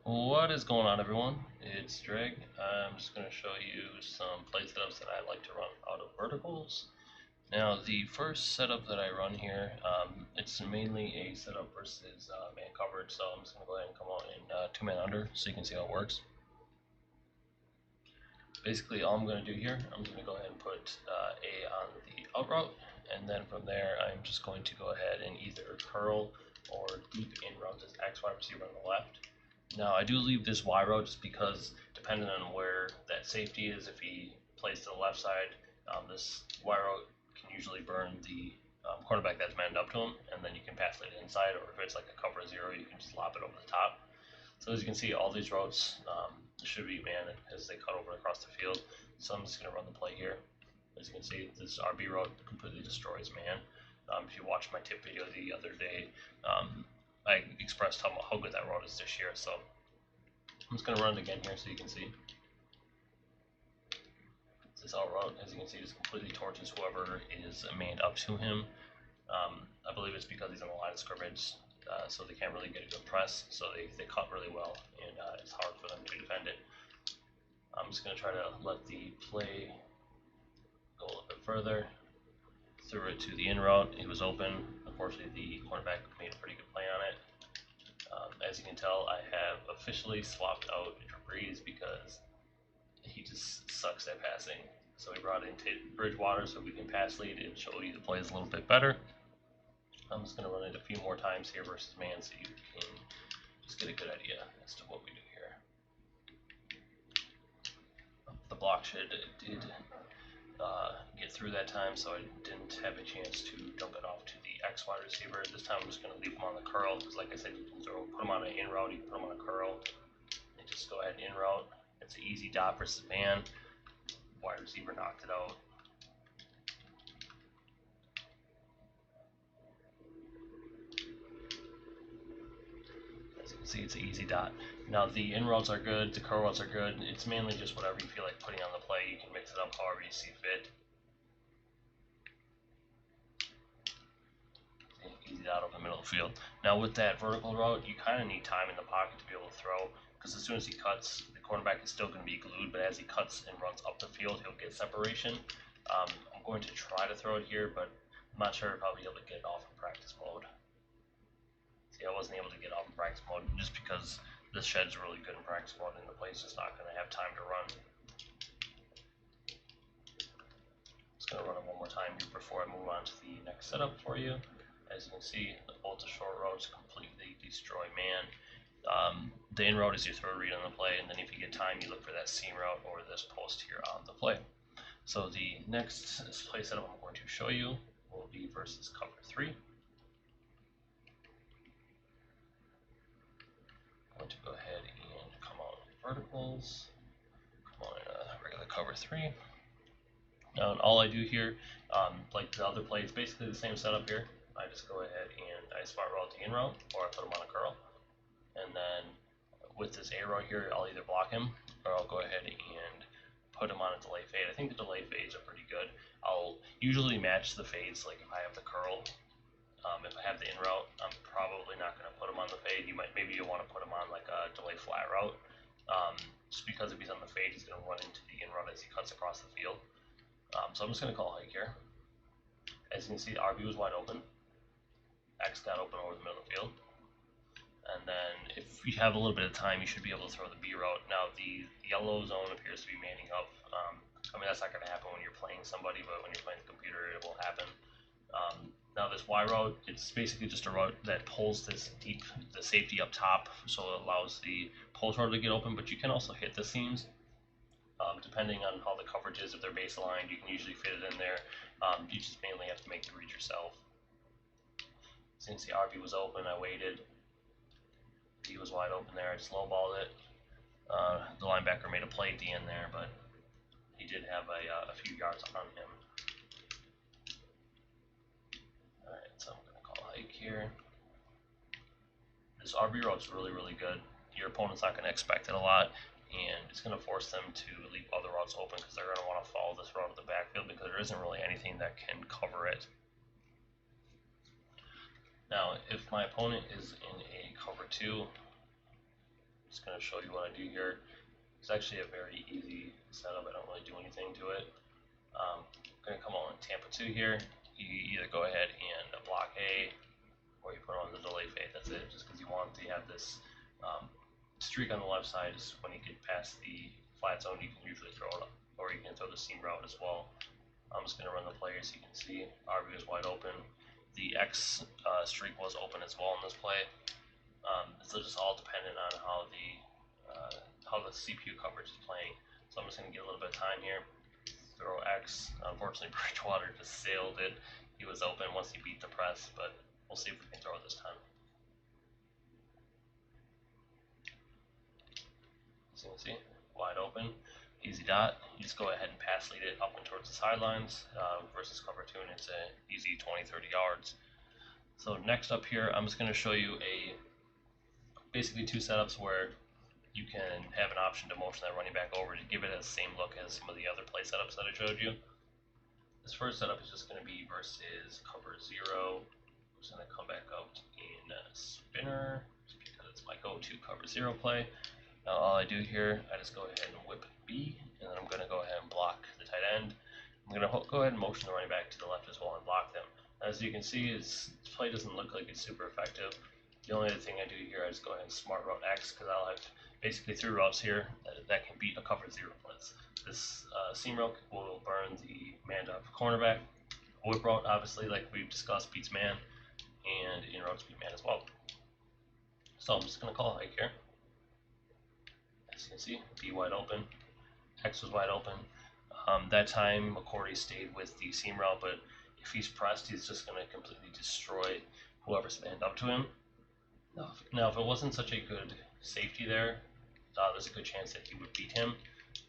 What is going on, everyone? It's Drake. I'm just going to show you some play setups that I like to run out of verticals. Now, the first setup that I run here, it's mainly a setup versus man coverage, so I'm just going to go ahead and come out in 2-man under so you can see how it works. Basically, all I'm going to do here, I'm going to go ahead and put A on the out route, and then from there, I'm just going to go ahead and either curl or deep in route this X wide receiver on the left. Now, I do leave this Y route just because, depending on where that safety is, if he plays to the left side, this Y route can usually burn the cornerback that's manned up to him, and then you can pass it inside, or if it's like a cover zero, you can just lop it over the top. So as you can see, all these routes should be manned as they cut over across the field. So I'm just going to run the play here. As you can see, this RB route completely destroys man. If you watched my tip video the other day, I expressed how good that route is this year. So I'm just going to run it again here so you can see. This out route, as you can see, just completely torches whoever is manned up to him. I believe it's because he's on the line of scrimmage, so they can't really get a good press, so they cut really well, and it's hard for them to defend it. I'm just going to try to let the play go a little bit further. Threw it to the in route. It was open. Unfortunately, the cornerback made a pretty good play on it. As you can tell, I have officially swapped out Drew Brees because he just sucks at passing. So we brought in Bridgewater so we can pass lead and show you the plays a little bit better. I'm just going to run it a few more times here versus man so you can just get a good idea as to what we do here. The block shed did get through that time, so I didn't have a chance to dump it off to the X wide receiver. This time I'm just going to leave him on the curl because, like I said, you can put him on an in route, you can put him on a curl, and just go ahead and in route. It's an easy dot versus man. Wide receiver knocked it out. As you can see, it's an easy dot. Now the in routes are good, the curl routes are good. It's mainly just whatever you feel like putting on the play. You can mix it up however you see fit. Easy dot over the middle of the field. Now with that vertical route, you kind of need time in the pocket to be able to throw, because as soon as he cuts, the cornerback is still going to be glued, but as he cuts and runs up the field, he'll get separation. I'm going to try to throw it here, but I'm not sure if I'll be able to get it off in practice mode. See, I wasn't able to get off in practice mode just because this shed's really good in practice mode and the play's just not going to have time to run. Just going to run it one more time here before I move on to the next setup for you. As you can see, both the short routes completely destroy man. The in route is your third read on the play, and then if you get time, you look for that seam route or this post here on the play. So the next play setup I'm going to show you will be versus cover 3. I'm going to go ahead and come out in verticals, come on in a regular cover 3. Now, all I do here, like the other play, it's basically the same setup here. I just go ahead and I smart route the in route, or I put him on a curl. And then with this A route here, I'll either block him, or I'll go ahead and put him on a delay fade. I think the delay fades are pretty good. I'll usually match the fades, like if I have the curl. If I have the in route, I'm probably not going to put him on the fade. Maybe you'll want to put him on like a delay flat route. Just because if he's on the fade, he's going to run into the in route as he cuts across the field. So I'm just going to call hike here. As you can see, the RB was wide open. X got open over the middle of the field. And then if you have a little bit of time, you should be able to throw the B route. Now the yellow zone appears to be manning up. I mean, that's not going to happen when you're playing somebody, but when you're playing the computer, it will happen. Now this Y route, it's basically just a route that pulls the safety up top, so it allows the post route to get open, but you can also hit the seams. Depending on how the coverage is, if they're base aligned, you can usually fit it in there. You just mainly have to make the read yourself. Since the RB was open, I waited. D was wide open there. I just lowballed it. The linebacker made a play D in there, but he did have a few yards on him. Alright, so I'm going to call hike here. This RB route's really, really good. Your opponent's not going to expect it a lot, and it's going to force them to leave other routes open because they're going to want to follow this route to the backfield because there isn't really anything that can cover it. Now, if my opponent is in a cover 2, just going to show you what I do here. It's actually a very easy setup. I don't really do anything to it. I'm going to come on Tampa 2 here. You either go ahead and block A, or you put on the delay fade. That's it, just because you want to have this streak on the left side. Is when you get past the flat zone, you can usually throw it up, or you can throw the seam route as well. I'm just going to run the play so you can see RB is wide open. The X streak was open as well in this play. It's just all dependent on how the CPU coverage is playing. So I'm just going to get a little bit of time here. Throw X. Unfortunately, Bridgewater just sailed it. He was open once he beat the press, but we'll see if we can throw it this time. As you can see, wide open, easy dot. You just go ahead and pass lead it up and towards the sidelines versus cover 2, and it's an easy 20-30 yards. So next up here, I'm just going to show you basically two setups where you can have an option to motion that running back over to give it the same look as some of the other play setups that I showed you. This first setup is just going to be versus cover 0. I'm just going to come back out in spinner just because it's my go-to cover 0 play. Now all I do here, I just go ahead and whip B, and then I'm going to go ahead and block the tight end. I'm going to go ahead and motion the running back to the left as well and block them. As you can see, this play doesn't look like it's super effective. The only other thing I do here is go ahead and smart route X, because I'll have basically 3 routes here that can beat a cover 0 blitz. This seam route will burn the man up cornerback. Whip route, obviously, like we've discussed, beats man, and in routes beat man as well. So I'm just going to call a hike here. As you can see, B wide open, X was wide open. That time McCourty stayed with the seam route, but if he's pressed, he's just going to completely destroy whoever's manned up to him. Now, if it wasn't such a good safety there, there's a good chance that he would beat him.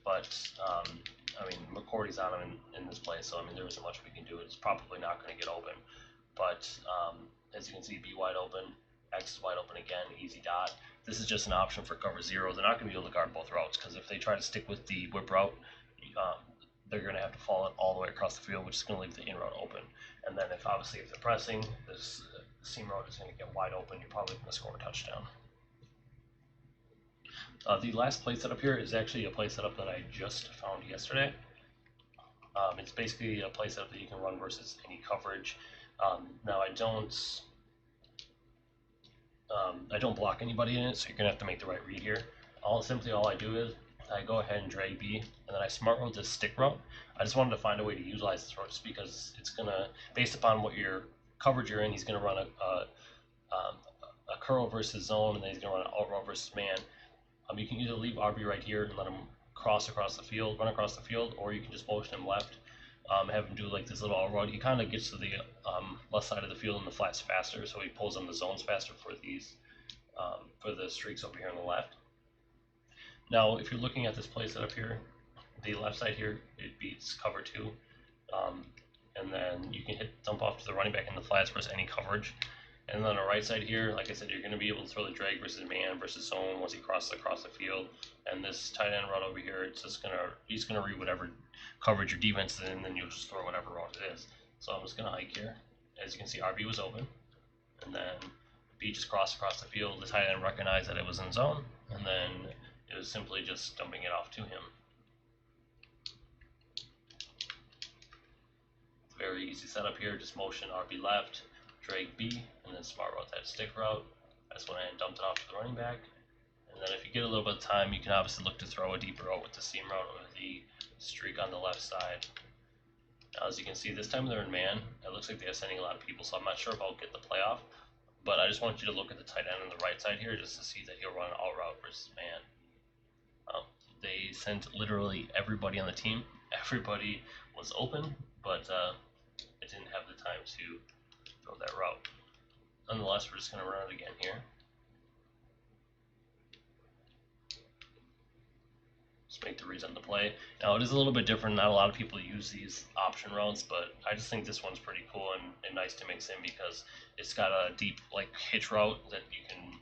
But I mean, McCourty's on him in this play, so I mean, there isn't much we can do. It's probably not going to get open. But as you can see, B wide open, X is wide open again, easy dot. This is just an option for cover 0. They're not going to be able to guard both routes, because if they try to stick with the whip route, they're going to have to follow it all the way across the field, which is going to leave the in route open. And then if they're pressing, this seam route is going to get wide open. You're probably going to score a touchdown. The last play setup here is actually a play setup that I just found yesterday. It's basically a play setup that you can run versus any coverage. Now I don't block anybody in it, so you're gonna have to make the right read here. All I do is I go ahead and drag B, and then I smart route this stick route. I just wanted to find a way to utilize this route, just because it's gonna, based upon what your coverage you're in, he's gonna run a curl versus zone, and then he's gonna run an out route versus man. You can either leave RB right here and let him run across the field, or you can just motion him left, have him do like this little out route. He kind of gets to the left side of the field in the flats faster, so he pulls on the zones faster for the streaks over here on the left. Now, if you're looking at this play setup here, the left side here, it beats cover 2, and then you can dump off to the running back in the flats versus any coverage. And then on the right side here, like I said, you're going to be able to throw the drag versus man versus zone once he crosses across the field. And this tight end route over here, he's going to read whatever coverage your defense is in, and then you'll just throw whatever route it is. So I'm just going to hike here. As you can see, RB was open, and then B just crossed across the field. The tight end recognized that it was in zone, and then it was simply just dumping it off to him. Very easy setup here. Just motion RB left, drag B, and then smart route that stick route. That's when I dumped it off to the running back. And then if you get a little bit of time, you can obviously look to throw a deeper route with the seam route or the streak on the left side. Now, as you can see, this time they're in man. It looks like they're sending a lot of people, so I'm not sure if I'll get the playoff. But I just want you to look at the tight end on the right side here just to see that he'll run an out route versus man. They sent literally everybody on the team. Everybody was open, but it didn't have the time to throw that route. Nonetheless, we're just going to run it again here. Just make the reads on the play. Now, it is a little bit different. Not a lot of people use these option routes, but I just think this one's pretty cool and nice to mix in, because it's got a deep hitch route that you can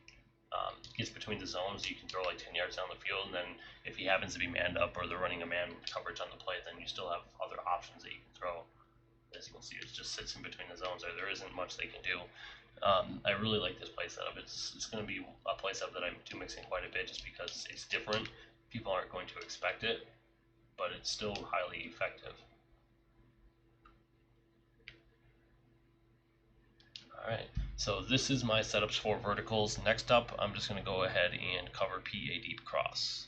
gets between the zones. You can throw like 10 yards down the field, and then if he happens to be manned up or they're running a man coverage on the play, then you still have other options that you can throw. As you can see, it just sits in between the zones there. There isn't much they can do. I really like this play setup. It's going to be a play setup that I do mixing quite a bit just because it's different. People aren't going to expect it, but it's still highly effective. Alright, so this is my setups for verticals. Next up, I'm just going to go ahead and cover P a deep cross.